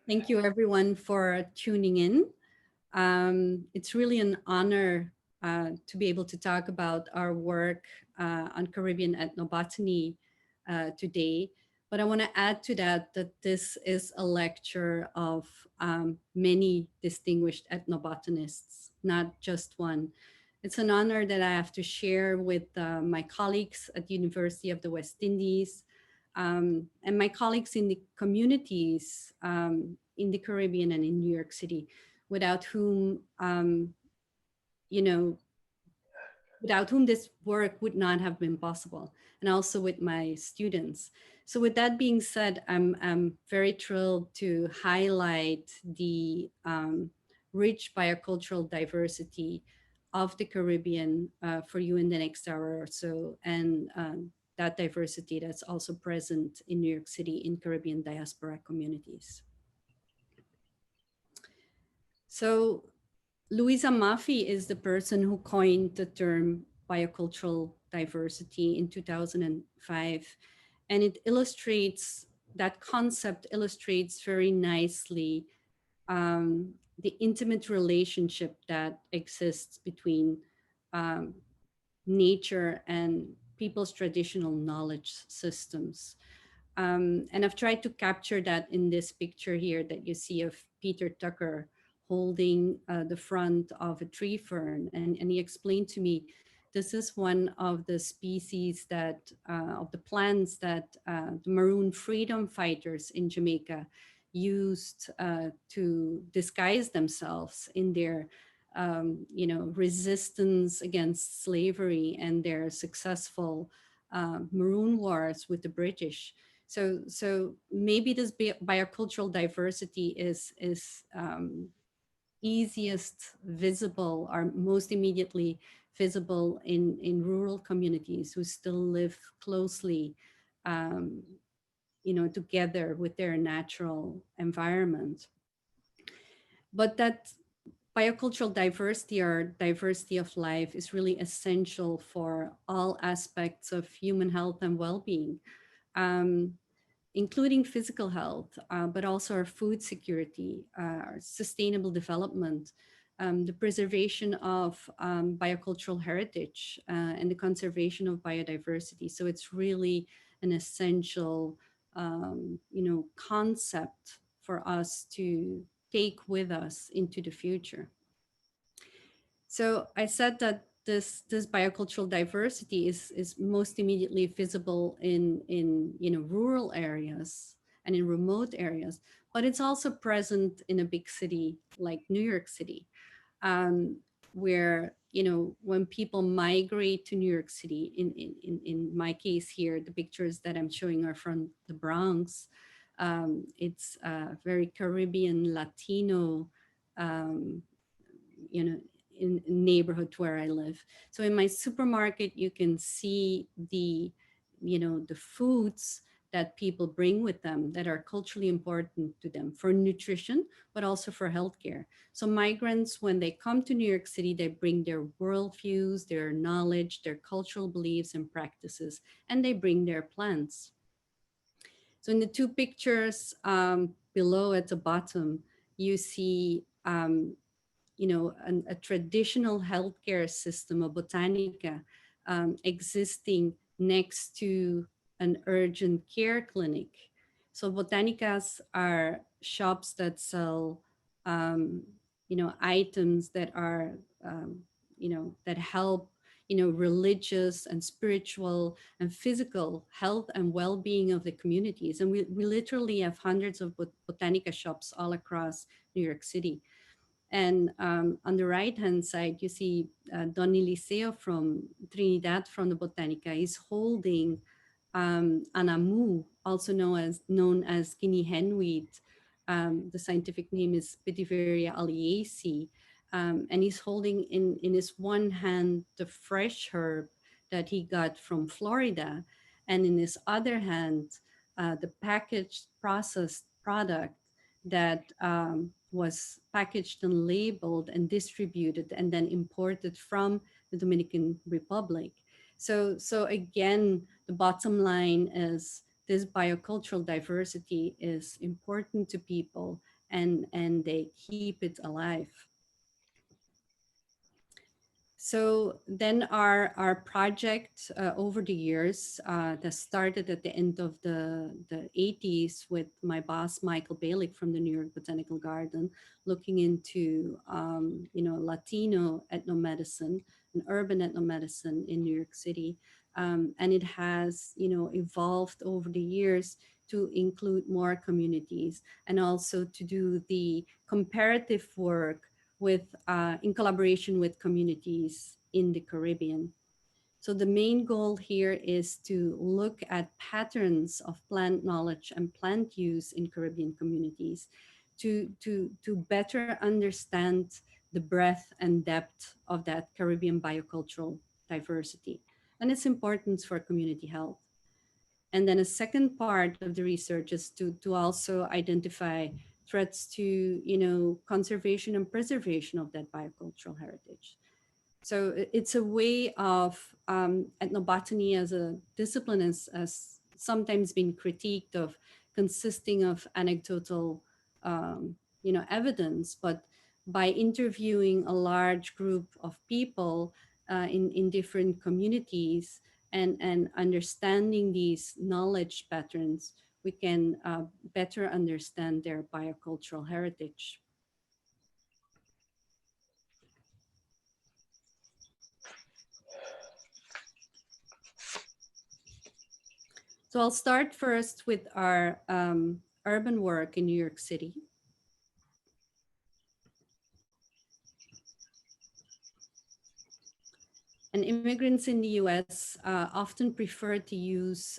Thank you, everyone, for tuning in. It's really an honor to be able to talk about our work on Caribbean ethnobotany today. But I want to add to that that this is a lecture of many distinguished ethnobotanists, not just one. It's an honor that I have to share with my colleagues at the University of the West Indies, and my colleagues in the communities in the Caribbean and in New York City, without whom, you know, without whom this work would not have been possible, and also with my students. So with that being said, I'm very thrilled to highlight the rich biocultural diversity of the Caribbean for you in the next hour or so, and that diversity that's also present in New York City in Caribbean diaspora communities. So Louisa Maffei is the person who coined the term biocultural diversity in 2005. And it illustrates, that concept illustrates very nicely the intimate relationship that exists between um, nature and people's traditional knowledge systems. And I've tried to capture that in this picture here that you see of Peter Tucker holding the front of a tree fern. And he explained to me, this is one of the species that, of the plants that the Maroon freedom fighters in Jamaica used to disguise themselves in their resistance against slavery and their successful Maroon wars with the British. So maybe this biocultural diversity is easiest visible or most immediately visible in rural communities who still live closely, um, together with their natural environment. But that biocultural diversity or diversity of life is really essential for all aspects of human health and well-being. Um, Including physical health, but also our food security, our sustainable development, the preservation of biocultural heritage, and the conservation of biodiversity. So it's really an essential, concept for us to take with us into the future. So I said that this biocultural diversity is most immediately visible in rural areas and in remote areas, but it's also present in a big city like New York City, um, where when people migrate to New York City. In my case here, the pictures that I'm showing are from the Bronx. It's a very Caribbean Latino. Um, you know in neighborhood where I live. So in my supermarket, you can see the foods that people bring with them that are culturally important to them for nutrition, but also for healthcare. So migrants, when they come to New York City, they bring their worldviews, their knowledge, their cultural beliefs and practices, and they bring their plants. So in the two pictures below at the bottom, you see a traditional healthcare system of Botanica existing next to an urgent care clinic. So Botanicas are shops that sell, items that are, that help, religious and spiritual and physical health and well-being of the communities. And we literally have hundreds of Botanica shops all across New York City. And on the right-hand side, you see Don Eliseo from Trinidad from the Botanica. He's holding anamu, also known as guinea henweed. The scientific name is Petiveria alliaceae. And he's holding in his one hand the fresh herb that he got from Florida, and in his other hand, the packaged processed product that was packaged and labeled and distributed and then imported from the Dominican Republic. So again, the bottom line is this biocultural diversity is important to people, and they keep it alive. So then our project over the years that started at the end of the 80s with my boss, Michael Balick from the New York Botanical Garden, looking into, Latino ethnomedicine and urban ethnomedicine in New York City. And it has, evolved over the years to include more communities and also to do the comparative work in collaboration with communities in the Caribbean. So the main goal here is to look at patterns of plant knowledge and plant use in Caribbean communities to better understand the breadth and depth of that Caribbean biocultural diversity and its importance for community health. And then a second part of the research is to also identify threats to, conservation and preservation of that biocultural heritage. So it's a way of ethnobotany as a discipline has sometimes been critiqued of consisting of anecdotal, evidence, but by interviewing a large group of people in different communities and understanding these knowledge patterns, we can better understand their biocultural heritage. So I'll start first with our urban work in New York City. And immigrants in the US often prefer to use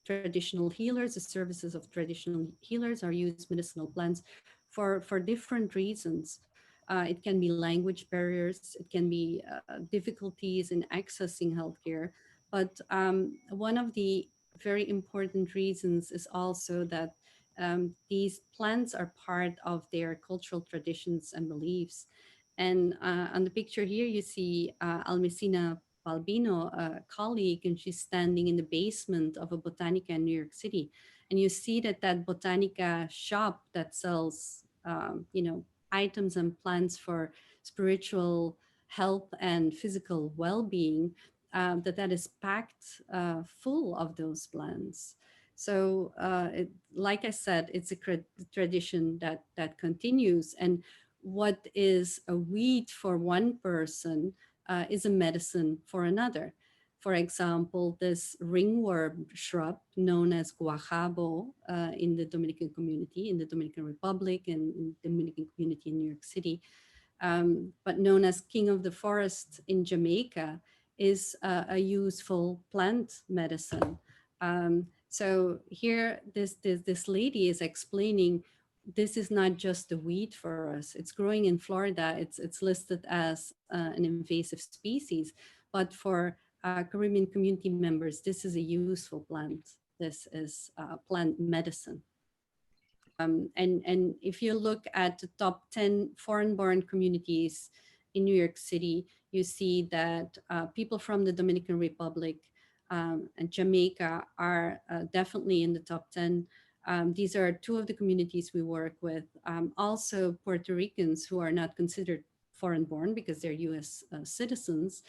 traditional healers. The services of traditional healers are use medicinal plants for different reasons. It can be language barriers, it can be difficulties in accessing healthcare. But one of the very important reasons is also that these plants are part of their cultural traditions and beliefs. And on the picture here, you see Almesina Balbino, a colleague, and she's standing in the basement of a Botanica in New York City. And you see that Botanica shop that sells, items and plants for spiritual health and physical well-being, that is packed full of those plants. So, like I said, it's a tradition that continues. And what is a weed for one person is a medicine for another. For example, this ringworm shrub known as guajabo in the Dominican community, in the Dominican Republic, and in the Dominican community in New York City, but known as king of the forest in Jamaica, is a useful plant medicine. So here, this lady is explaining this is not just a weed for us. It's growing in Florida. It's listed as an invasive species, but for Caribbean community members, this is a useful plant. This is plant medicine. And if you look at the top 10 foreign-born communities in New York City, you see that people from the Dominican Republic and Jamaica are definitely in the top 10. These are two of the communities we work with. Also, Puerto Ricans who are not considered foreign-born because they're US citizens,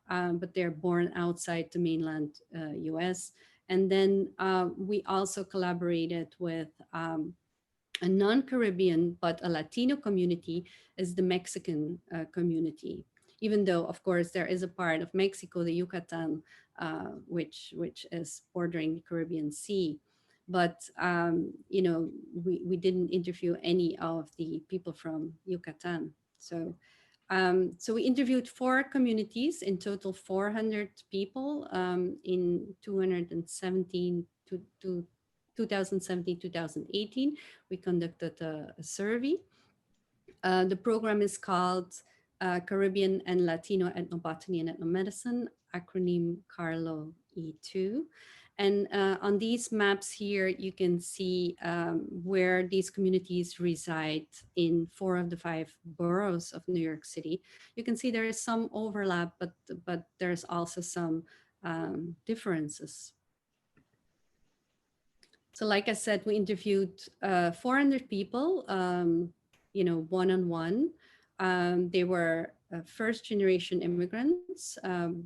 but they're born outside the mainland US. And then we also collaborated with a non-Caribbean but a Latino community is the Mexican community. Even though, of course, there is a part of Mexico, the Yucatan, which is bordering the Caribbean Sea. But we didn't interview any of the people from Yucatan. So we interviewed 4 communities, in total 400 people in 217 to 2017, 2018. We conducted a survey. The program is called Caribbean and Latino Ethnobotany and Ethnomedicine, acronym CARLO E2. And on these maps here, you can see where these communities reside in 4 of the 5 boroughs of New York City. You can see there is some overlap, but there's also some differences. So like I said, we interviewed 400 people, one-on-one. They were first generation immigrants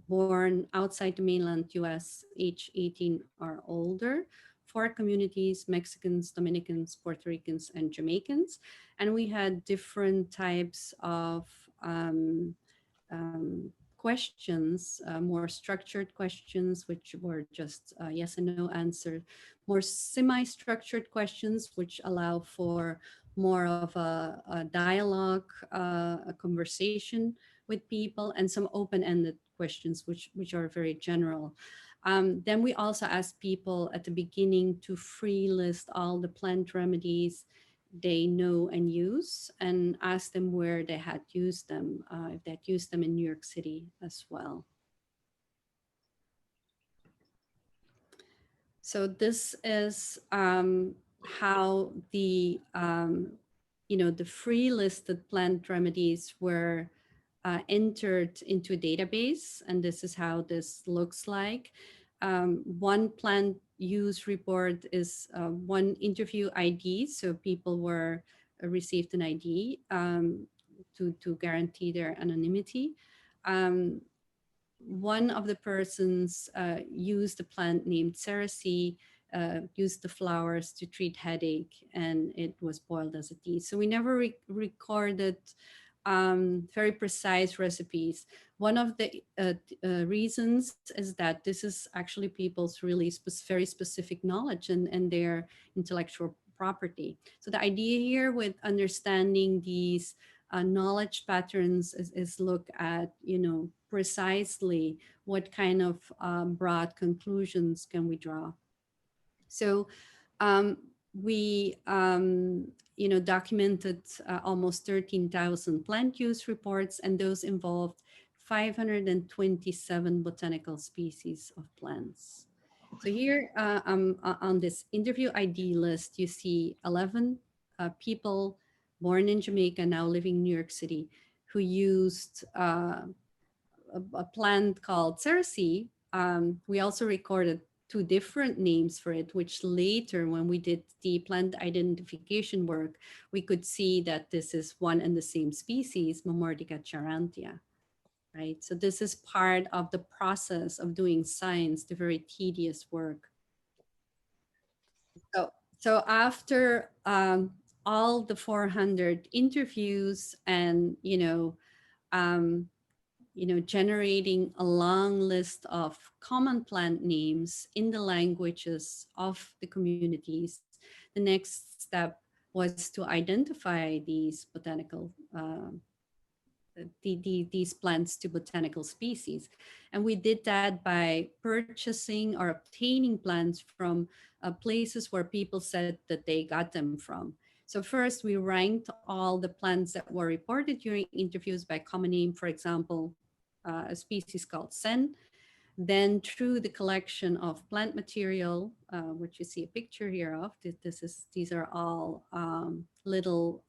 born outside the mainland US, age 18 or older, four communities: Mexicans, Dominicans, Puerto Ricans, and Jamaicans. And we had different types of questions, more structured questions, which were just yes and no answer, more semi-structured questions, which allow for more of a dialogue, a conversation with people, and some open-ended questions, which are very general. Then we also asked people at the beginning to free list all the plant remedies they know and use, and ask them where they had used them, if they had used them in New York City as well. So this is how the free listed plant remedies were entered into a database, and this is how this looks like. One plant use report is one interview ID, so people were received an ID to guarantee their anonymity. One of the persons used a plant named cerasee, used the flowers to treat headache, and it was boiled as a tea. So we never recorded very precise recipes. One of the reasons is that this is actually people's really very specific knowledge and their intellectual property. So the idea here with understanding these knowledge patterns is look at, precisely what kind of broad conclusions can we draw. So we, documented almost 13,000 plant use reports, and those involved 527 botanical species of plants. So here on this interview ID list, you see 11 people born in Jamaica, now living in New York City, who used a plant called cerasee. We also recorded two different names for it, which later, when we did the plant identification work, we could see that this is one and the same species, Momordica charantia, right? So this is part of the process of doing science, the very tedious work. So after all the 400 interviews and, generating a long list of common plant names in the languages of the communities, the next step was to identify these botanical these plants to botanical species. And we did that by purchasing or obtaining plants from places where people said that they got them from. So first, we ranked all the plants that were reported during interviews by common name, for example, a species called sen. Then through the collection of plant material, which you see a picture here of, these are all little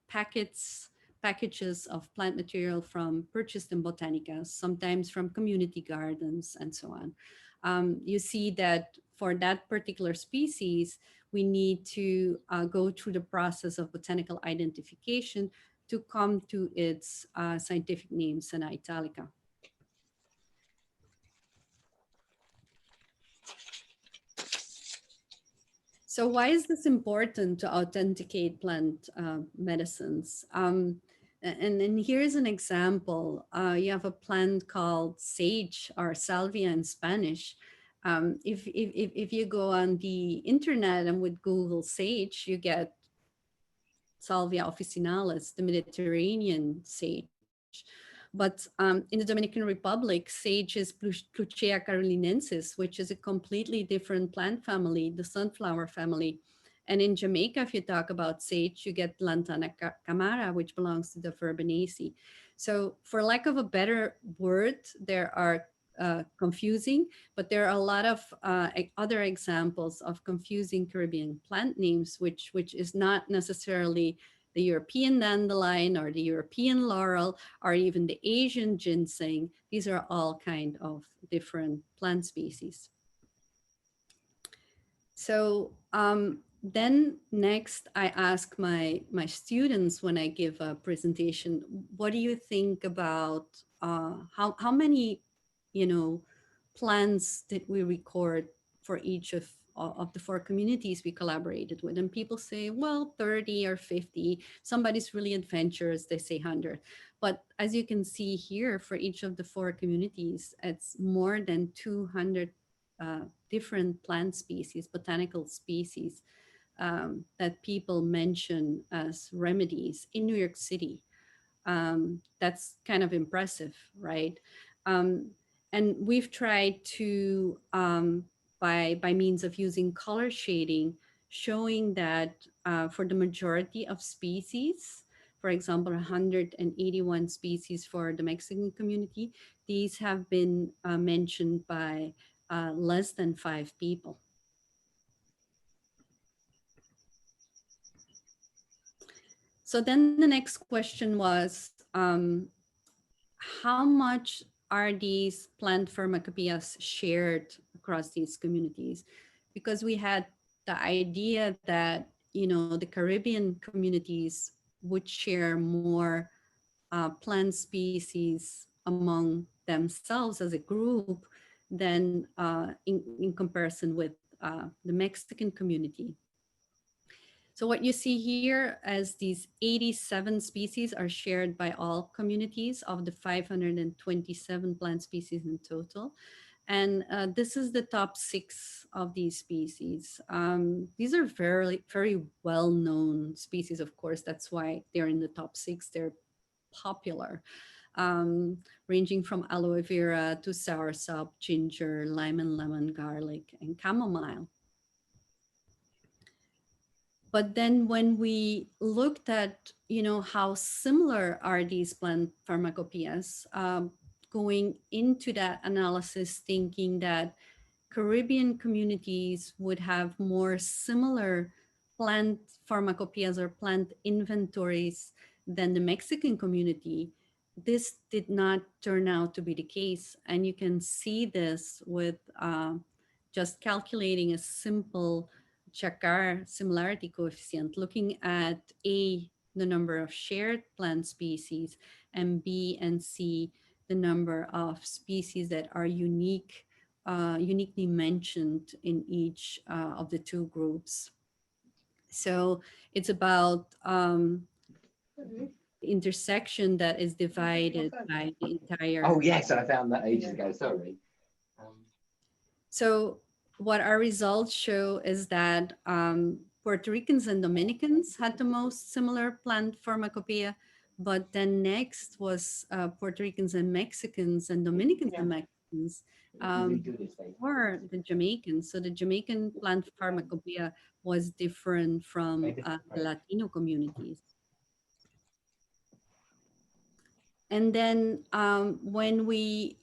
packages of plant material from purchased in botanicas, sometimes from community gardens and so on. You see that for that particular species, we need to go through the process of botanical identification to come to its scientific name, Senna italica. So why is this important to authenticate plant medicines? And here's an example. You have a plant called sage, or salvia in Spanish. If you go on the internet and would Google sage, you get Salvia officinalis, the Mediterranean sage. But in the Dominican Republic, sage is Pluchea carolinensis, which is a completely different plant family, the sunflower family. And in Jamaica, if you talk about sage, you get Lantana camara, which belongs to the Verbenaceae. So for lack of a better word, there are confusing, but there are a lot of other examples of confusing Caribbean plant names, which is not necessarily the European dandelion or the European laurel or even the Asian ginseng. These are all kind of different plant species. Then next I ask my students when I give a presentation, what do you think about how many, you know, plants did we record for each of the four communities we collaborated with? And people say, well, 30 or 50. Somebody's really adventurous, they say 100. But as you can see here, for each of the four communities, it's more than 200 different plant species, botanical species, that people mention as remedies in New York City. That's kind of impressive, right? Um, and we've tried to, by means of using color shading, showing that for the majority of species, for example, 181 species for the Mexican community, these have been mentioned by less than 5 people. So then the next question was, how much are these plant pharmacopoeias shared across these communities? Because we had the idea that, you know, the Caribbean communities would share more plant species among themselves as a group than in comparison with the Mexican community. So what you see here as these 87 species are shared by all communities of the 527 plant species in total. And this is the top 6 of these species. These are very, very well-known species, of course. That's why they're in the top 6. They're popular, ranging from aloe vera to soursop, ginger, lime and lemon, garlic, and chamomile. But then when we looked at, you know, how similar are these plant pharmacopoeias, going into that analysis, thinking that Caribbean communities would have more similar plant pharmacopoeias or plant inventories than the Mexican community, this did not turn out to be the case. And you can see this with just calculating a simple Chakar similarity coefficient, looking at A, the number of shared plant species, and B and C, the number of species that are uniquely mentioned in each of the two groups. So it's about intersection that is divided by the entire. Oh yes, I found that ages ago. Sorry. So what our results show is that Puerto Ricans and Dominicans had the most similar plant pharmacopoeia, but then next was Puerto Ricans and Mexicans, and Dominicans and Mexicans, or the Jamaicans. So the Jamaican plant pharmacopoeia was different from the Latino communities. And then when we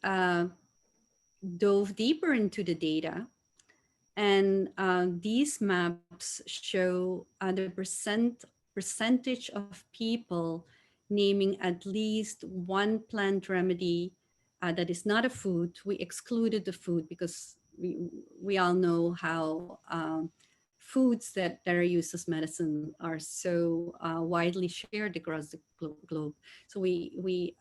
dove deeper into the data, and these maps show the percentage of people naming at least one plant remedy that is not a food. We excluded the food because we all know how foods that are used as medicine are so widely shared across the globe. So we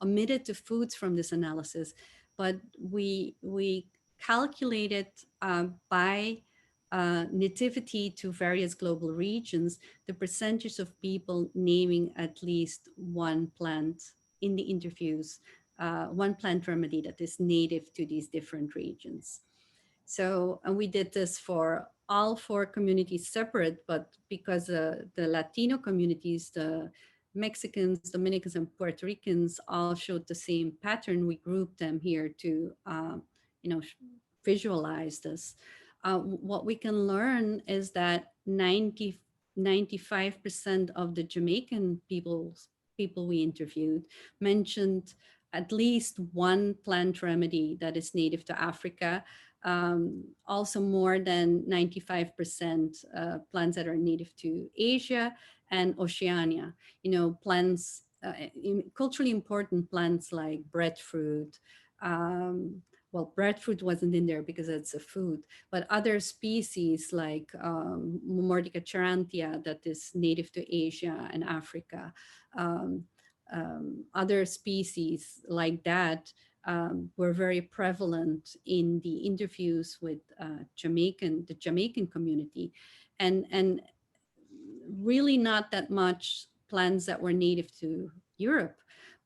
omitted the foods from this analysis, but we calculated by nativity to various global regions, the percentage of people naming at least one plant in the interviews, one plant remedy that is native to these different regions. So, and we did this for all four communities separate, but because the Latino communities, the Mexicans, Dominicans, and Puerto Ricans all showed the same pattern, we grouped them here to, you know, visualize this. What we can learn is that 95% of the Jamaican people we interviewed mentioned at least one plant remedy that is native to Africa. Also more than 95% plants that are native to Asia and Oceania. You know, plants, culturally important plants like breadfruit, well, breadfruit wasn't in there because it's a food, but other species like Mordica charantia that is native to Asia and Africa, um, other species like that were very prevalent in the interviews with the Jamaican community, and really not that much plants that were native to Europe.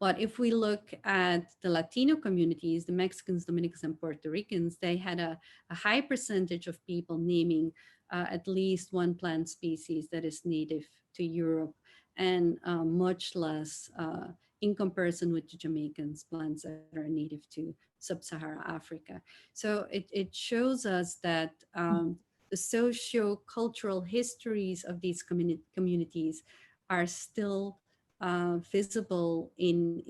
But if we look at the Latino communities, the Mexicans, Dominicans, and Puerto Ricans, they had a high percentage of people naming at least one plant species that is native to Europe, and much less in comparison with the Jamaicans, plants that are native to sub-Saharan Africa. So it shows us that the socio-cultural histories of these communities are still visible in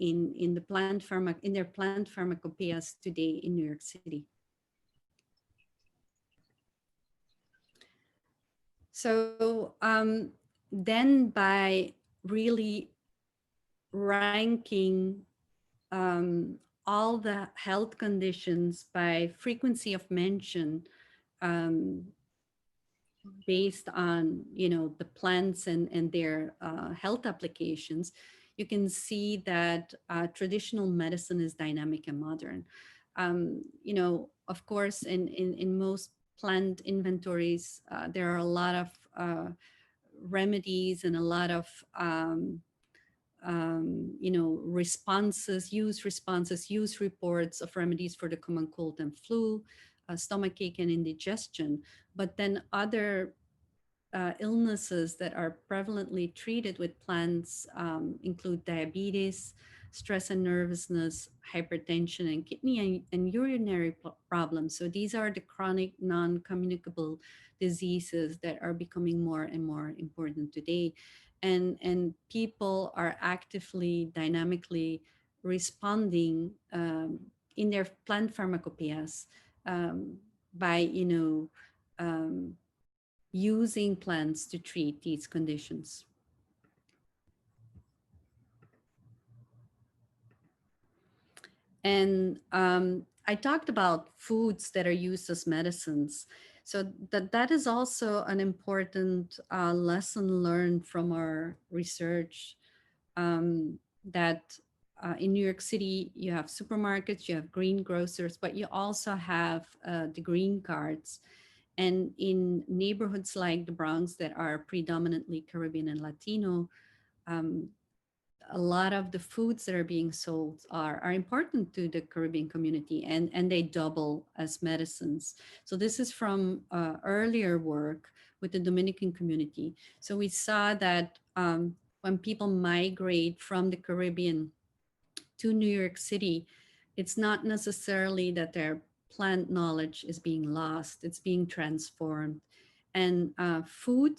their plant pharmacopoeias today in New York City. So then by really ranking all the health conditions by frequency of mention, um, based on the plants and their health applications, you can see that traditional medicine is dynamic and modern. Of course, in most plant inventories, there are a lot of remedies and a lot of responses, use reports of remedies for the common cold and flu, stomachache and indigestion. But then other illnesses that are prevalently treated with plants include diabetes, stress and nervousness, hypertension, and kidney and urinary problems. So these are the chronic non-communicable diseases that are becoming more and more important today. And people are actively, dynamically responding in their plant pharmacopoeias by, um, using plants to treat these conditions. And I talked about foods that are used as medicines. So that is also an important lesson learned from our research, that in New York City, you have supermarkets, you have green grocers, but you also have the green carts. And in neighborhoods like the Bronx that are predominantly Caribbean and Latino, um, a lot of the foods that are being sold are important to the Caribbean community, and they double as medicines. So this is from earlier work with the Dominican community. So we saw that when people migrate from the Caribbean to New York City, it's not necessarily that their plant knowledge is being lost, it's being transformed. And food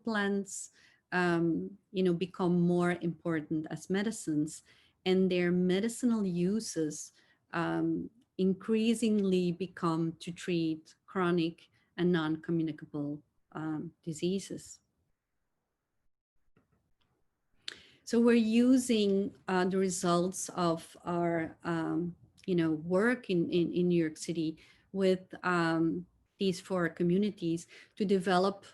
plants, become more important as medicines, and their medicinal uses increasingly become to treat chronic and non-communicable diseases. So we're using the results of our, work in New York City with these four communities to develop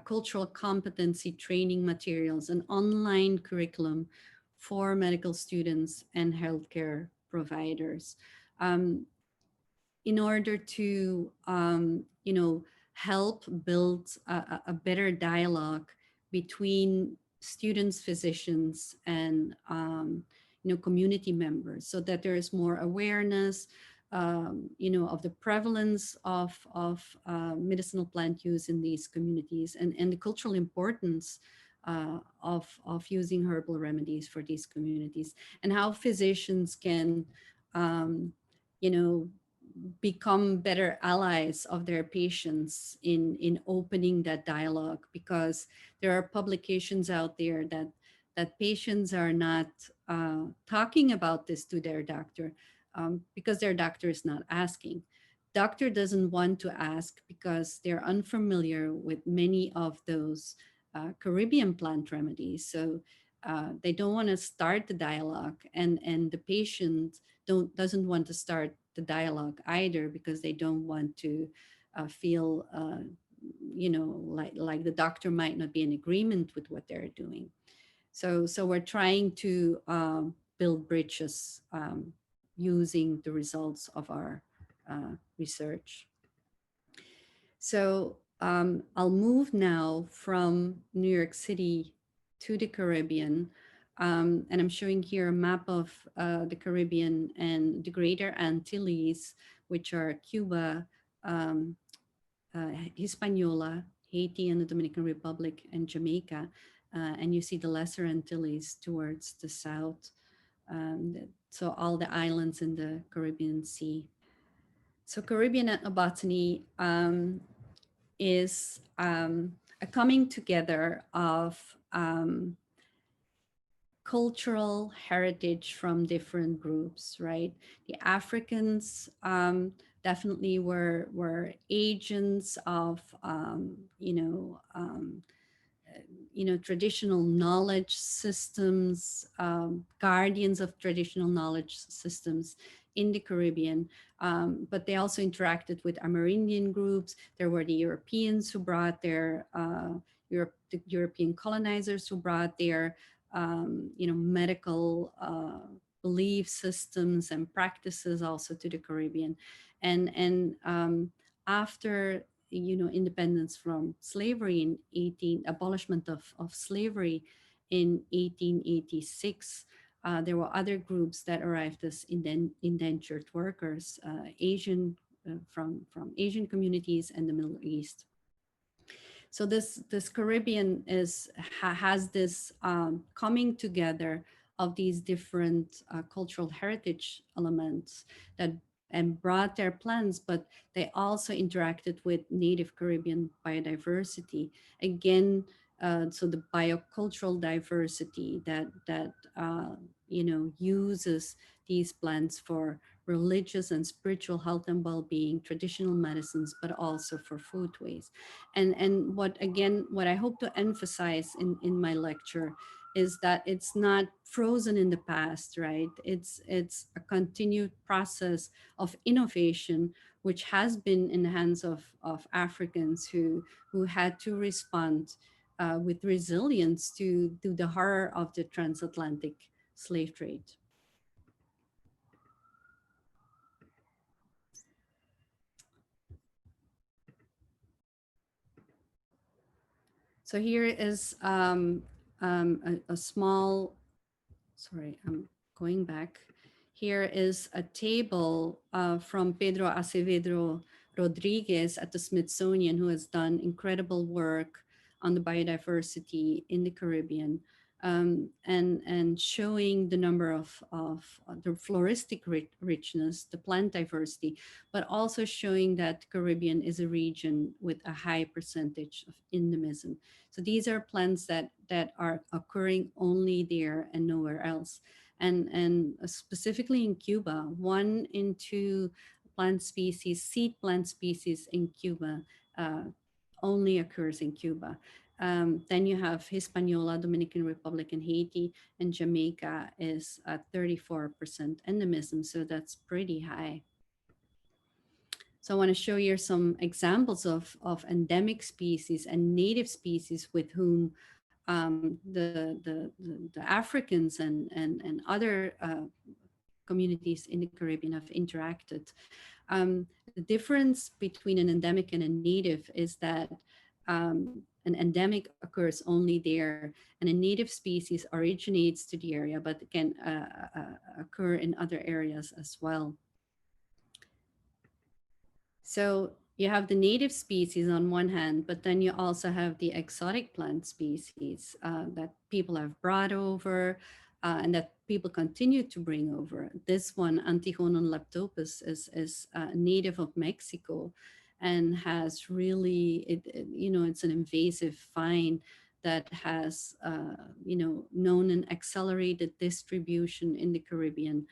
cultural competency training materials, an online curriculum for medical students and healthcare providers. Um, in order to help build a better dialogue between students, physicians, and community members, so that there is more awareness of the prevalence of medicinal plant use in these communities, and the cultural importance of using herbal remedies for these communities, and how physicians can um, you know become better allies of their patients in opening that dialogue, because there are publications out there that patients are not talking about this to their doctor, because their doctor is not asking. Doctor doesn't want to ask because they're unfamiliar with many of those Caribbean plant remedies. So they don't want to start the dialogue, and the patient doesn't want to start the dialogue either, because they don't want to feel like the doctor might not be in agreement with what they're doing. So we're trying to build bridges using the results of our research. So I'll move now from New York City to the Caribbean. And I'm showing here a map of the Caribbean and the Greater Antilles, which are Cuba, um, Hispaniola, Haiti and the Dominican Republic, and Jamaica. And you see the Lesser Antilles towards the south. So all the islands in the Caribbean Sea. So Caribbean ethnobotany is a coming together of cultural heritage from different groups, right? The Africans definitely were agents of traditional knowledge systems, guardians of traditional knowledge systems in the Caribbean. But they also interacted with Amerindian groups. There were the Europeans who brought their the European colonizers who brought their medical belief systems and practices also to the Caribbean, and after independence from slavery in abolishment of slavery in 1886, there were other groups that arrived as indentured workers, Asian from Asian communities and the Middle East. So this Caribbean has this coming together of these different cultural heritage elements that and brought their plants, but they also interacted with native Caribbean biodiversity. Again, so the biocultural diversity that uses these plants for religious and spiritual health and well-being, traditional medicines, but also for foodways. And what I hope to emphasize in my lecture is that it's not frozen in the past, right? It's a continued process of innovation, which has been in the hands of Africans who had to respond with resilience to the horror of the transatlantic slave trade. So here is a small, sorry, I'm going back. Here is a table from Pedro Acevedo Rodriguez at the Smithsonian, who has done incredible work on the biodiversity in the Caribbean, and showing the number of the floristic richness, the plant diversity, but also showing that Caribbean is a region with a high percentage of endemism. So these are plants that are occurring only there and nowhere else. And specifically in Cuba, 1 in 2 plant species, seed plant species in Cuba, only occurs in Cuba. Then you have Hispaniola, Dominican Republic, and Haiti, and Jamaica is at 34% endemism, so that's pretty high. So I want to show you some examples of endemic species and native species with whom the Africans and other communities in the Caribbean have interacted. The difference between an endemic and a native is that an endemic occurs only there, and a native species originates to the area, but can occur in other areas as well. So you have the native species on one hand, but then you also have the exotic plant species that people have brought over and that people continue to bring over. This one, Antigonum leptopus, is native of Mexico and has really, it's an invasive vine that has, known an accelerated distribution in the Caribbean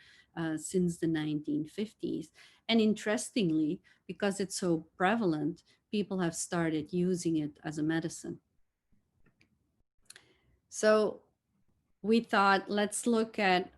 since the 1950s. And interestingly, because it's so prevalent, people have started using it as a medicine. So we thought, let's look at,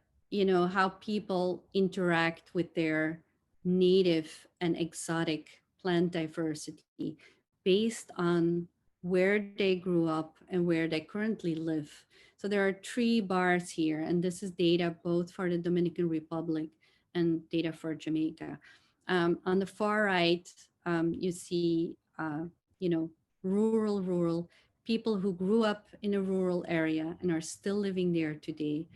how people interact with their native and exotic plant diversity based on where they grew up and where they currently live. So there are three bars here, and this is data both for the Dominican Republic and data for Jamaica. On the far right, you see, rural people who grew up in a rural area and are still living there today.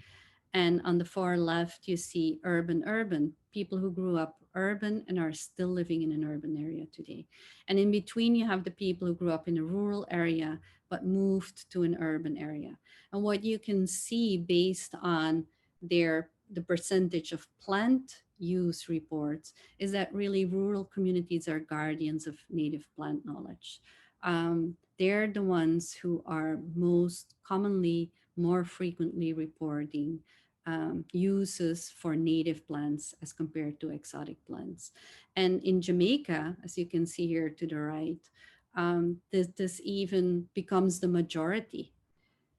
And on the far left, you see urban people who grew up urban and are still living in an urban area today. And in between, you have the people who grew up in a rural area but moved to an urban area. And what you can see based on the percentage of plant use reports is that really rural communities are guardians of native plant knowledge. They're the ones who are most commonly, more frequently reporting uses for native plants as compared to exotic plants. And in Jamaica, as you can see here to the right, this even becomes the majority.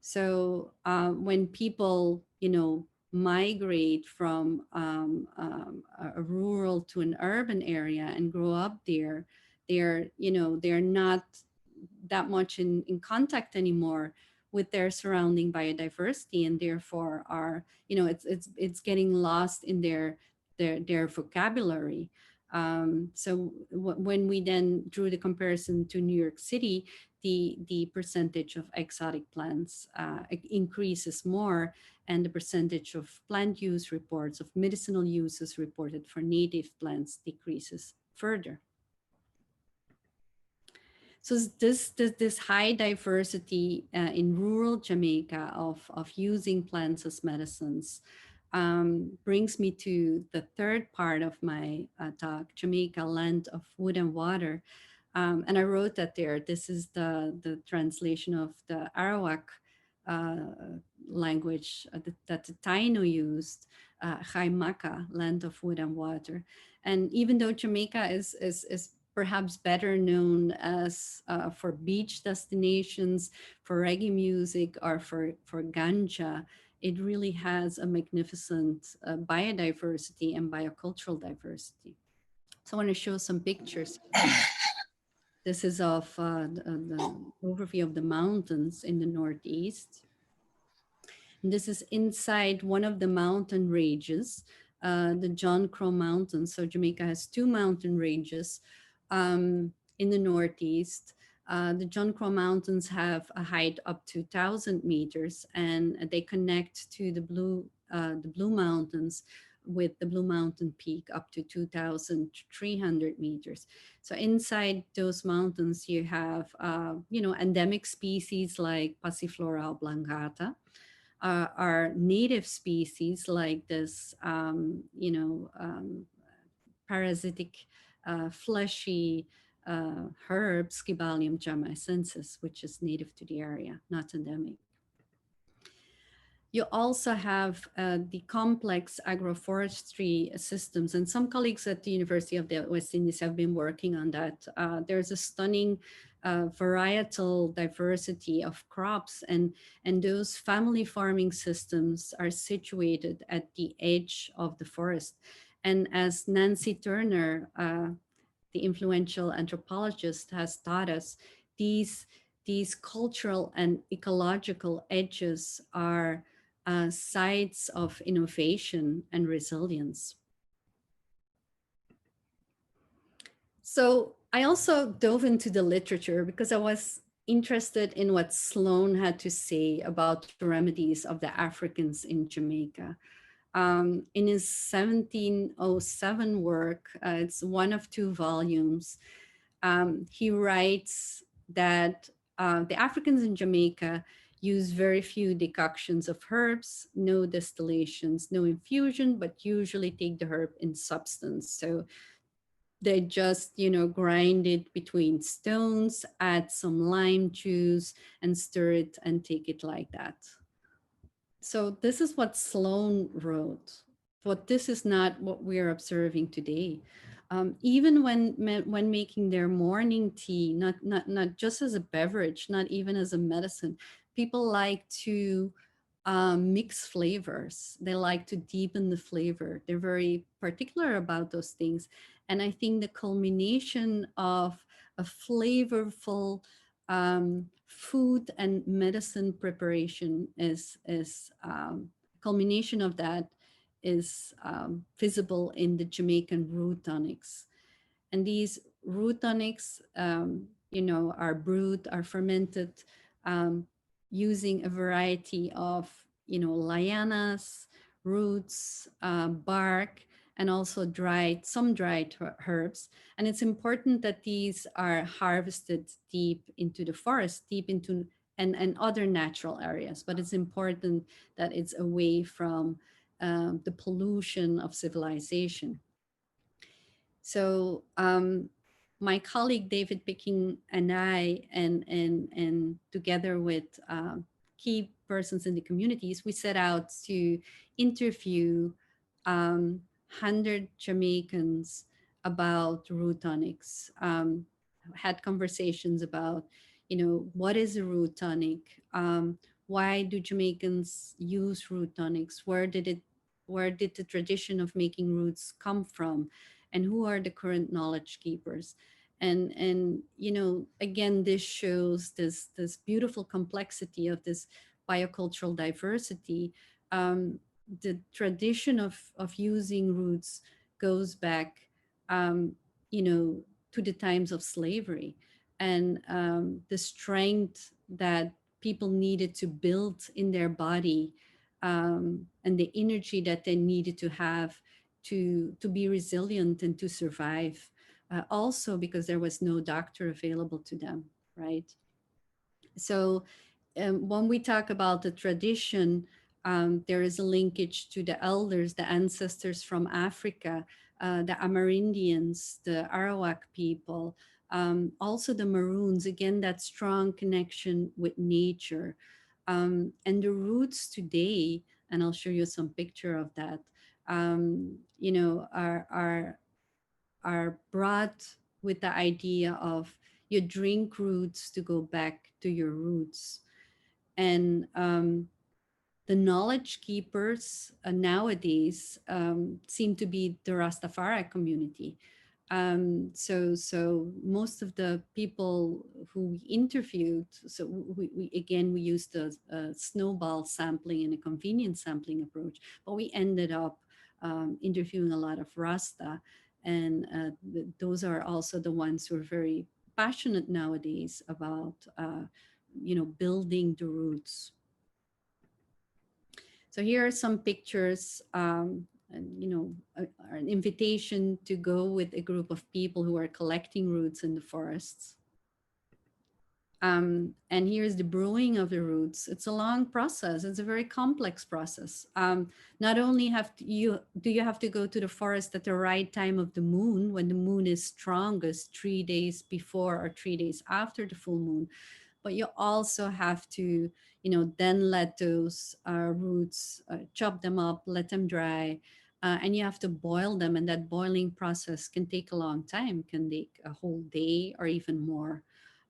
So when people, migrate from a rural to an urban area and grow up there, they're not that much in contact anymore with their surrounding biodiversity, and therefore are, it's getting lost in their vocabulary. When we then drew the comparison to New York City, the percentage of exotic plants increases more, and the percentage of plant use reports of medicinal uses reported for native plants decreases further. So this high diversity in rural Jamaica of using plants as medicines brings me to the third part of my talk, Jamaica, Land of Wood and Water. And I wrote that there. This is the translation of the Arawak language that the Taino used, Haimaka, Land of Wood and Water. And even though Jamaica is perhaps better known as for beach destinations, for reggae music, or for ganja, it really has a magnificent biodiversity and biocultural diversity. So I want to show some pictures. This is of the overview of the mountains in the Northeast. And this is inside one of the mountain ranges, the John Crow Mountains. So Jamaica has two mountain ranges in the Northeast. The John Crow Mountains have a height up to 1,000 meters, and they connect to the Blue Mountains with the Blue Mountain Peak up to 2,300 meters. So inside those mountains, you have, endemic species like Passiflora oblongata, are native species like this, parasitic, fleshy herb, Schibalium jamaicensis, which is native to the area, not endemic. You also have the complex agroforestry systems, and some colleagues at the University of the West Indies have been working on that. There's a stunning varietal diversity of crops, and those family farming systems are situated at the edge of the forest. And as Nancy Turner, the influential anthropologist, has taught us, these cultural and ecological edges are sites of innovation and resilience. So I also dove into the literature because I was interested in what Sloan had to say about the remedies of the Africans in Jamaica. In his 1707 work, it's one of two volumes, he writes that the Africans in Jamaica use very few decoctions of herbs, no distillations, no infusion, but usually take the herb in substance. So they just, grind it between stones, add some lime juice, and stir it and take it like that. So this is what Sloan wrote, but this is not what we're observing today. Even when making their morning tea, not just as a beverage, not even as a medicine, people like to mix flavors. They like to deepen the flavor. They're very particular about those things. And I think the culmination of a flavorful food and medicine preparation is culmination of that is visible in the Jamaican root tonics. And these root tonics, are brewed, are fermented, um, using a variety of, lianas, roots, bark, and also dried herbs. And it's important that these are harvested deep into the forest, deep into and other natural areas. But it's important that it's away from the pollution of civilization. So my colleague David Picking and I, and together with key persons in the communities, we set out to interview 100 Jamaicans about root tonics. Had conversations about, what is a root tonic? Why do Jamaicans use root tonics? Where did the tradition of making roots come from? And who are the current knowledge keepers? And again, this shows this beautiful complexity of this biocultural diversity. um, the tradition of using roots goes back, um, you know to the times of slavery, and the strength that people needed to build in their body, and the energy that they needed to have to be resilient and to survive, also because there was no doctor available to them, right? So when we talk about the tradition, there is a linkage to the elders, the ancestors from Africa, the Amerindians, the Arawak people, also the Maroons. Again, that strong connection with nature, and the roots today. And I'll show you some picture of that. Are brought with the idea of you drink roots to go back to your roots. And the knowledge keepers nowadays seem to be the Rastafari community. So most of the people who we interviewed, so we used a snowball sampling and a convenience sampling approach, but we ended up interviewing a lot of Rasta, and those are also the ones who are very passionate nowadays about building the roots. So here are some pictures, and an invitation to go with a group of people who are collecting roots in the forests. And here's the brewing of the roots. It's a long process. It's a very complex process. Not only do you have to go to the forest at the right time of the moon, when the moon is strongest, 3 days before or 3 days after the full moon, but you also have to, then let those roots, chop them up, let them dry, and you have to boil them. And that boiling process can take a long time, can take a whole day or even more.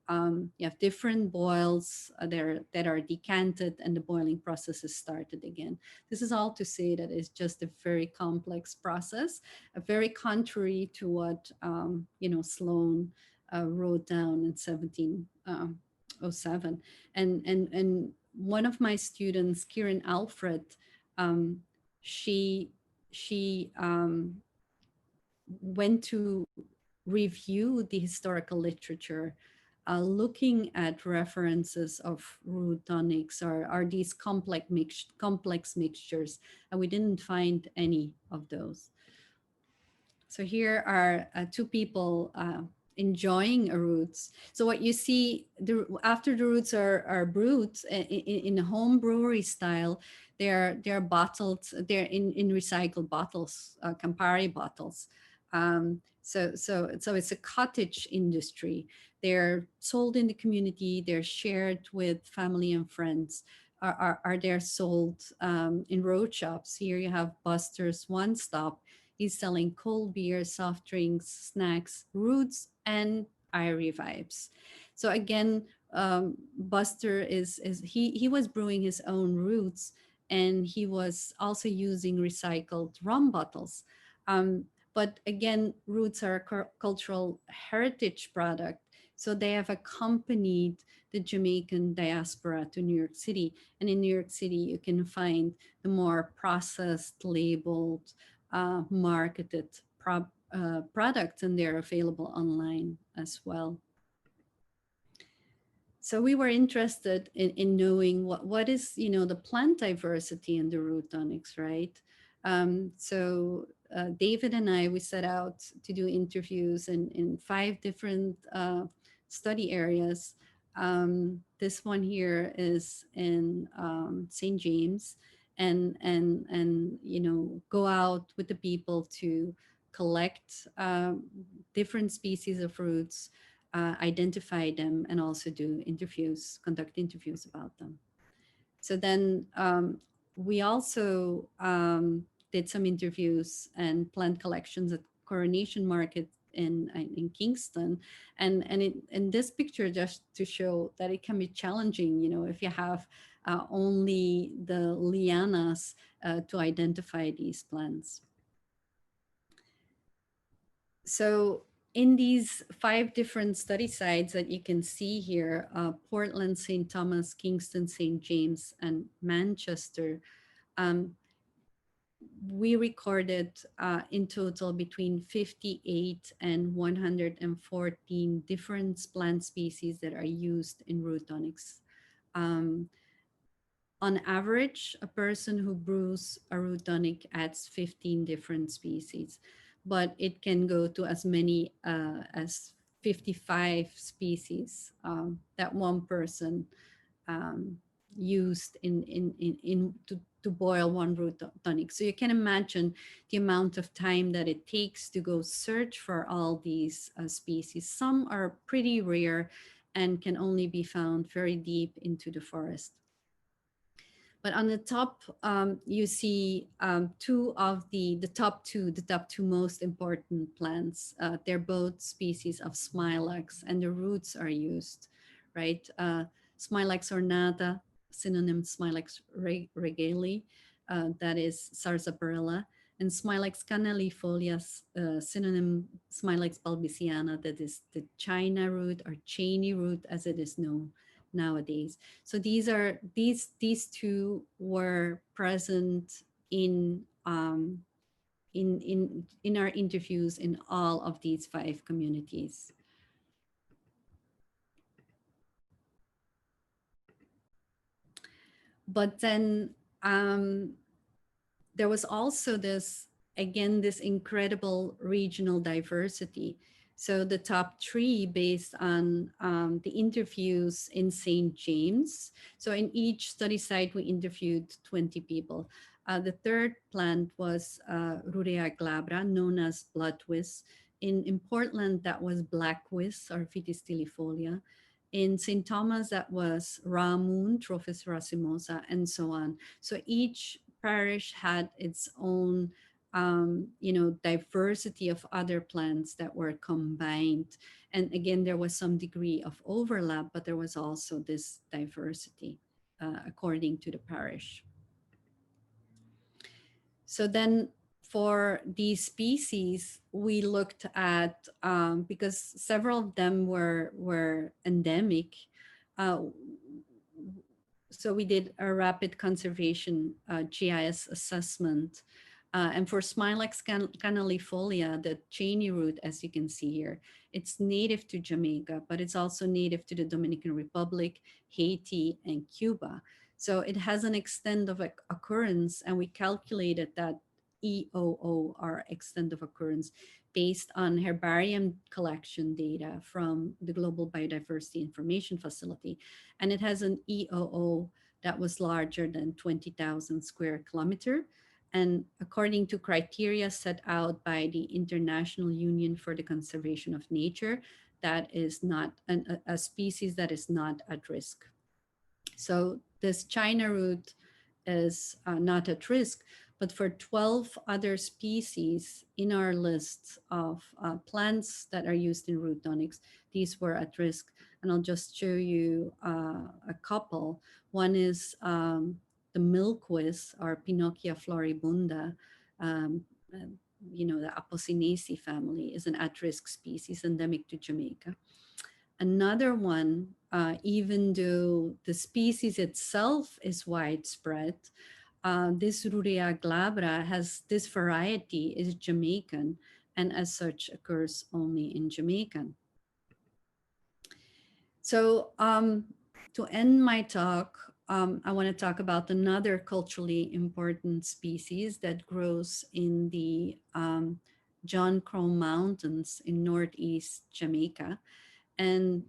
You have different boils there that are decanted, and the boiling process is started again. This is all to say that it's just a very complex process, very contrary to what Sloan wrote down in 1707. And one of my students, Kieran Alfred, um, she went to review the historical literature, looking at references of root tonics or these complex mixtures, and we didn't find any of those. So here are two people enjoying a roots. So what you see, after the roots are brewed in a home brewery style, they're bottled. They're in recycled bottles, Campari bottles. So it's a cottage industry. They're sold in the community. They're shared with family and friends. Are they sold in road shops? Here you have Buster's One Stop. He's selling cold beer, soft drinks, snacks, roots, and Irie vibes. So again, Buster is he was brewing his own roots, and he was also using recycled rum bottles. Um, but again, roots are a cultural heritage product, so they have accompanied the Jamaican diaspora to New York City. And in New York City, you can find the more processed, labeled, marketed products, and they're available online as well. So we were interested in knowing what is, the plant diversity in the root tonics, right? David and I, we set out to do interviews in 5 different study areas. This one here is in St. James, and go out with the people to collect different species of roots, identify them, and also do interviews, conduct interviews about them. So then we also did some interviews and plant collections at Coronation Market in Kingston, and this picture just to show that it can be challenging, if you have only the lianas to identify these plants. So in these 5 different study sites that you can see here, Portland, St. Thomas, Kingston, St. James, and Manchester, um, we recorded in total between 58 and 114 different plant species that are used in root tonics. On average, a person who brews a root tonic adds 15 different species, but it can go to as many as 55 species that one person um, used to boil one root tonic. So you can imagine the amount of time that it takes to go search for all these species. Some are pretty rare and can only be found very deep into the forest. But on the top, you see the top two most important plants. They're both species of Smilax, and the roots are used, right? Smilax ornata, synonym Smilax regale, that is sarsaparilla, and Smilax canalifolia, synonym Smilax balbisiana, that is the China root or Cheney root as it is known nowadays. So these two were present in our interviews in all of these 5 communities. But then there was also this incredible regional diversity. So the top 3 based on the interviews in St. James. So in each study site, we interviewed 20 people. The third plant was Rurea glabra, known as bloodwis. In Portland, that was blackwis or Vitis tilifolia. In St. Thomas, that was Ramun, Trophis racemosa, and so on. So each parish had its own diversity of other plants that were combined. And again, there was some degree of overlap, but there was also this diversity according to the parish. So then for these species, we looked at, because several of them were endemic, so we did a rapid conservation GIS assessment. And for Smilax canalifolia, the Cheney root, as you can see here, it's native to Jamaica, but it's also native to the Dominican Republic, Haiti, and Cuba. So it has an extent of occurrence, and we calculated that EOO, or extent of occurrence, based on herbarium collection data from the Global Biodiversity Information Facility. And it has an EOO that was larger than 20,000 square kilometer. And according to criteria set out by the International Union for the Conservation of Nature, that is not a species that is not at risk. So this China root is not at risk, But for 12 other species in our list of plants that are used in root tonics, these were at risk. And I'll just show you a couple. One is the milkwiz, or Pinocchia floribunda. Um, uh, the Apocynaceae family is an at-risk species endemic to Jamaica. Another one, even though the species itself is widespread, this Rurea glabra has this variety is Jamaican, and as such occurs only in Jamaica. So to end my talk, I want to talk about another culturally important species that grows in the John Crow Mountains in northeast Jamaica. And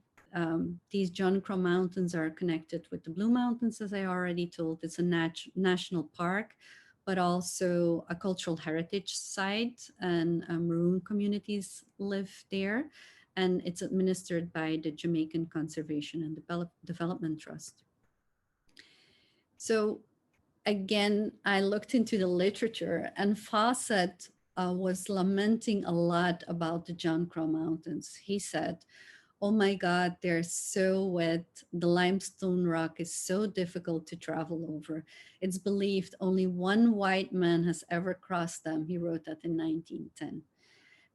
these John Crow Mountains are connected with the Blue Mountains, as I already told. It's a national park, but also a cultural heritage site, and Maroon communities live there. And it's administered by the Jamaican Conservation and Development Trust. So again, I looked into the literature, and Fawcett was lamenting a lot about the John Crow Mountains. He said, "Oh my God, they're so wet. The limestone rock is so difficult to travel over. It's believed only one white man has ever crossed them." He wrote that in 1910.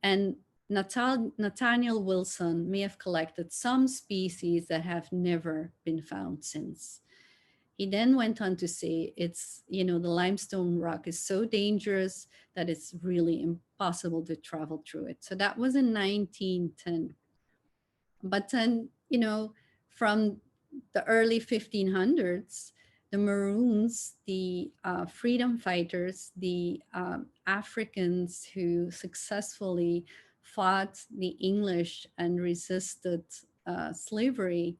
And Nathaniel Wilson may have collected some species that have never been found since. He then went on to say the limestone rock is so dangerous that it's really impossible to travel through it. So that was in 1910. But then, from the early 1500s, the Maroons, the freedom fighters, the Africans who successfully fought the English and resisted slavery,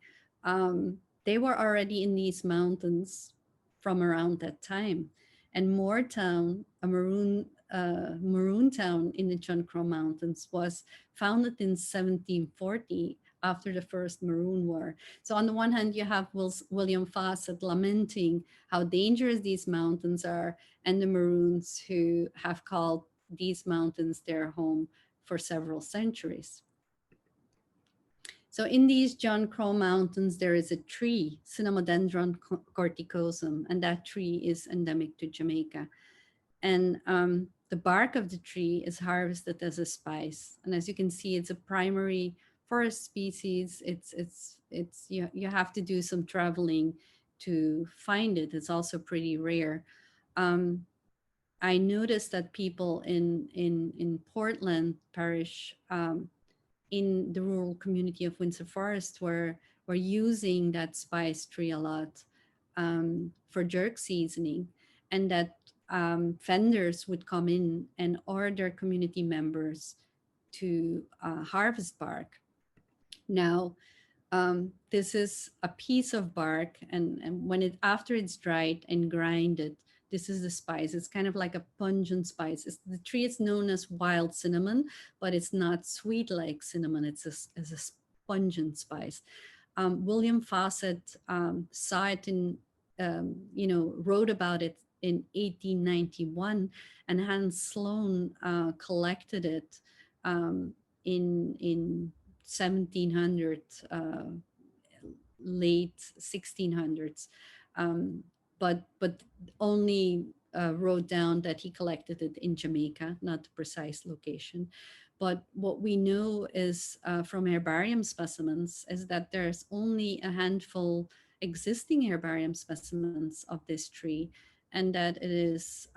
they were already in these mountains from around that time. And Moortown, a maroon town in the John Crow Mountains, was founded in 1740 after the First Maroon War. So on the one hand, you have William Fawcett lamenting how dangerous these mountains are, and the Maroons who have called these mountains their home for several centuries. So in these John Crow Mountains, there is a tree, Cinnamodendron corticosum, and that tree is endemic to Jamaica. And the bark of the tree is harvested as a spice. And as you can see, it's a primary forest species. You have to do some traveling to find it. It's also pretty rare. I noticed that people in Portland Parish, in the rural community of Windsor Forest, were using that spice tree a lot for jerk seasoning, and that vendors would come in and order community members to harvest bark. Now, this is a piece of bark, and when after it's dried and grinded, this is the spice. It's kind of like a pungent spice. The tree is known as wild cinnamon, but it's not sweet like cinnamon. It's a pungent spice. William Fawcett saw it wrote about it in 1891, and Hans Sloane collected it in 1700, late 1600s, but only wrote down that he collected it in Jamaica, not the precise location. But what we know is from herbarium specimens is that there's only a handful existing herbarium specimens of this tree, and that it is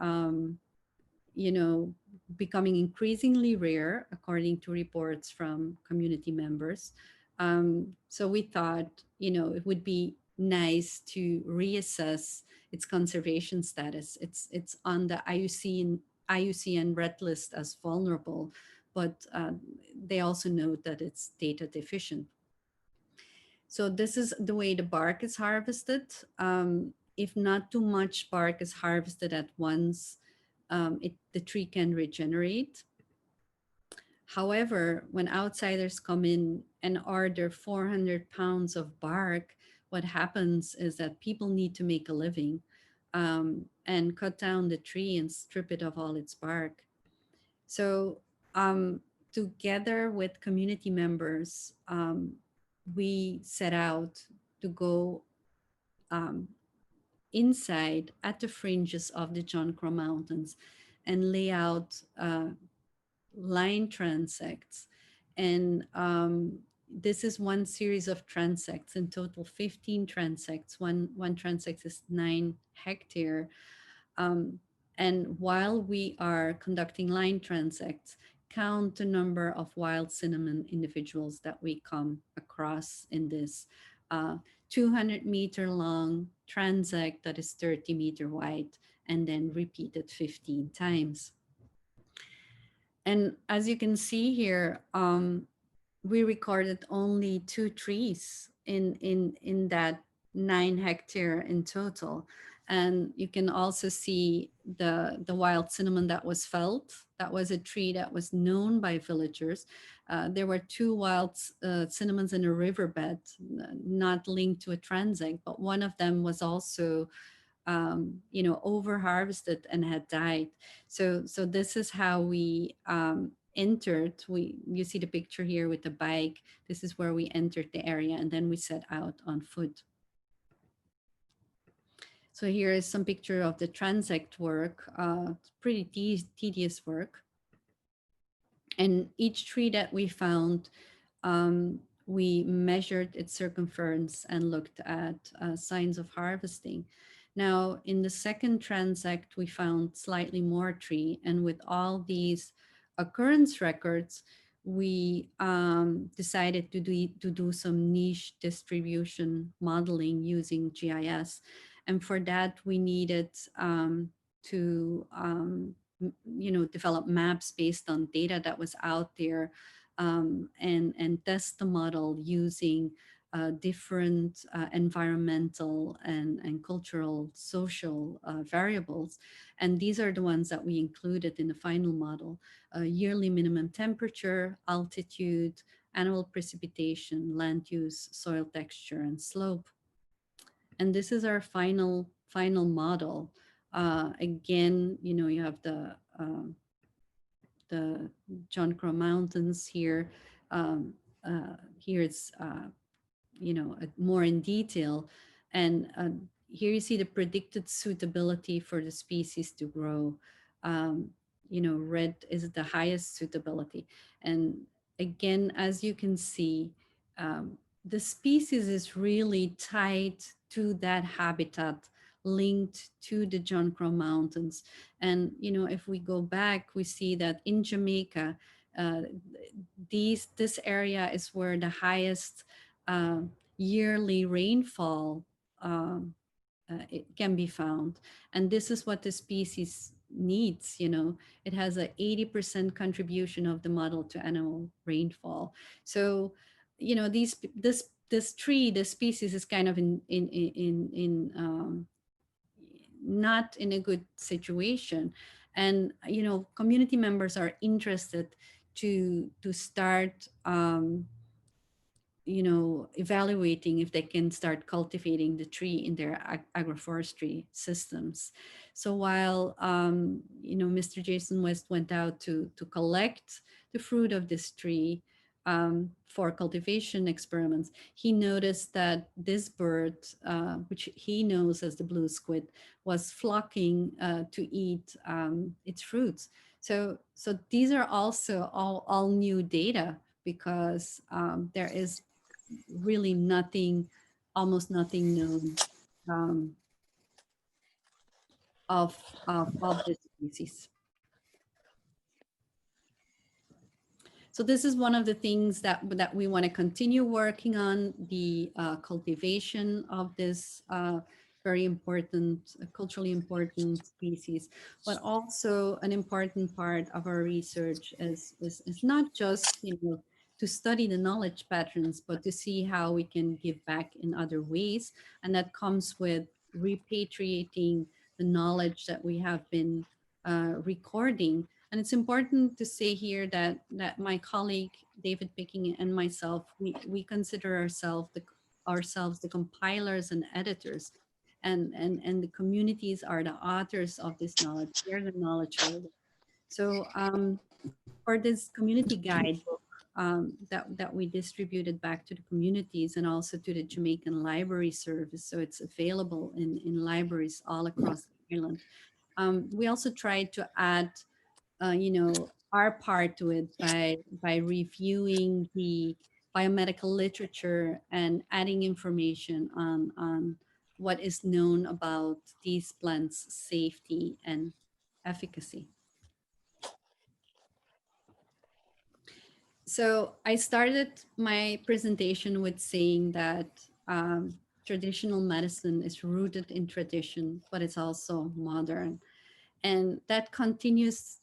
becoming increasingly rare, according to reports from community members. So we thought, it would be nice to reassess its conservation status. It's on the IUCN Red List as vulnerable, but they also note that it's data deficient. So this is the way the bark is harvested. If not too much bark is harvested at once, the tree can regenerate. However, when outsiders come in and order 400 pounds of bark, what happens is that people need to make a living. and cut down the tree and strip it of all its bark. So together with community members, we set out to go um, inside at the fringes of the John Crow Mountains and lay out line transects. And this is one series of transects, in total 15 transects. One transect is 9 hectare. Um, and while we are conducting line transects, count the number of wild cinnamon individuals that we come across in this 200-meter long transect that is 30-meter wide, and then repeated 15 times. And as you can see here, we recorded only 2 trees in that 9 hectare in total. And you can also see the wild cinnamon that was felled. That was a tree that was known by villagers. There were 2 wild cinnamons in a riverbed, not linked to a transect, but one of them was also over harvested and had died. So this is how we entered. You see the picture here with the bike. This is where we entered the area, and then we set out on foot. So here is some picture of the transect work. It's pretty tedious work. And each tree that we found, we measured its circumference and looked at signs of harvesting. Now, in the second transect, we found slightly more tree. And with all these occurrence records, we decided to do some niche distribution modeling using GIS. And for that, we needed to develop maps based on data that was out there, and test the model using different environmental and cultural social variables. And these are the ones that we included in the final model: yearly minimum temperature, altitude, annual precipitation, land use, soil texture, and slope. And this is our final model. Again, you have the John Crow Mountains here. Here it's more in detail, and here you see the predicted suitability for the species to grow. Red is the highest suitability, and again, as you can see, the species is really tied to that habitat, linked to the John Crow Mountains. And if we go back, we see that in Jamaica, uh, this area is where the highest uh, yearly rainfall it can be found. And this is what the species needs. It has a 80% contribution of the model to annual rainfall. So this tree, this species is kind of in not in a good situation. And community members are interested to start evaluating if they can start cultivating the tree in their agroforestry systems. So while Mr. Jason West went out to collect the fruit of this tree for cultivation experiments, he noticed that this bird, which he knows as the blue squid, was flocking to eat its fruits. So these are also all new data, because there is really almost nothing known um, of this species. So this is one of the things that we want to continue working on, the cultivation of this very important, culturally important species. But also an important part of our research is not just to study the knowledge patterns, but to see how we can give back in other ways. And that comes with repatriating the knowledge that we have been recording. And it's important to say here that my colleague David Picking and myself, we consider ourselves the compilers and editors. and the communities are the authors of this knowledge. They're the knowledge holder. So for this community guidebook that we distributed back to the communities and also to the Jamaican Library Service, so it's available in libraries all across the island. We also tried to add, our part to it by reviewing the biomedical literature and adding information on what is known about these plants' safety and efficacy. So I started my presentation with saying that traditional medicine is rooted in tradition, but it's also modern. And that continues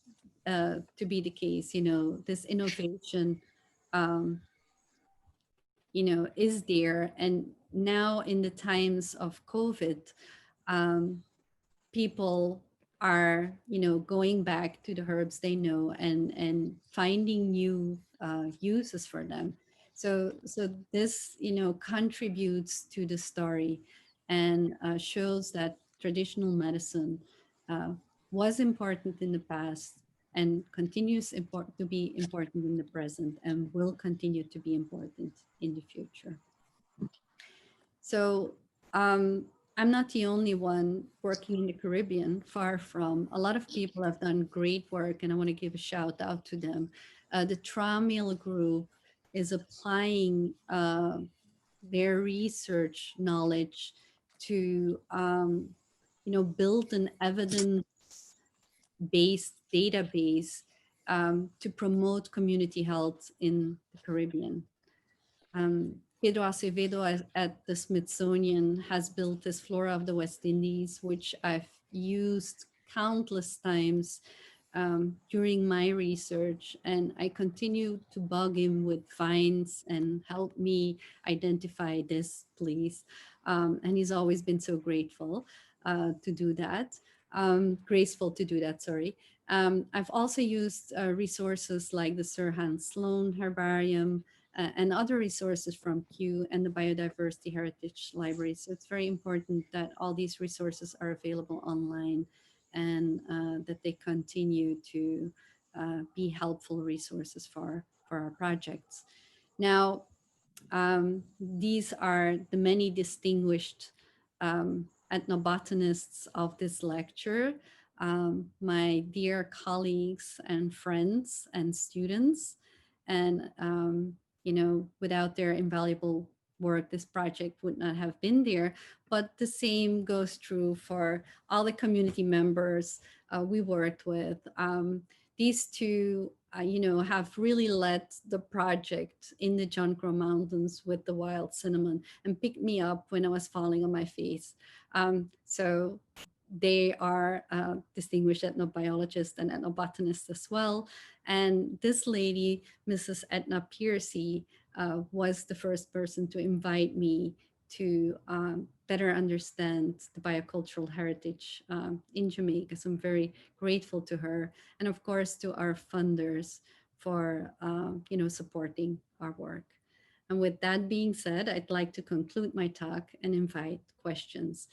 to be the case. This innovation, um, is there. And now in the times of COVID, um, people are going back to the herbs they know and finding new uses for them. So this contributes to the story and shows that traditional medicine uh, was important in the past and continues to be important in the present and will continue to be important in the future. So um, I'm not the only one working in the Caribbean, far from. A lot of people have done great work, and I want to give a shout out to them. The Tramil group is applying their research knowledge to, build an evidence-based database to promote community health in the Caribbean. Pedro Acevedo at the Smithsonian has built this Flora of the West Indies, which I've used countless times during my research. And I continue to bug him with finds and help me identify this, please. And he's always been so grateful to do that, graceful to do that, sorry. I've also used resources like the Sir Hans Sloane Herbarium, and other resources from Kew and the Biodiversity Heritage Library. So it's very important that all these resources are available online and that they continue to be helpful resources for our projects. Now, these are the many distinguished ethnobotanists of this lecture, my dear colleagues and friends and students. And, without their invaluable work, this project would not have been there. But the same goes true for all the community members we worked with. These two have really led the project in the John Crow Mountains with the wild cinnamon and picked me up when I was falling on my face. So they are distinguished ethnobiologists and ethnobotanists as well. And this lady, Mrs. Edna Piercy, was the first person to invite me to better understand the biocultural heritage in Jamaica. So I'm very grateful to her, and of course to our funders for supporting our work. And with that being said, I'd like to conclude my talk and invite questions.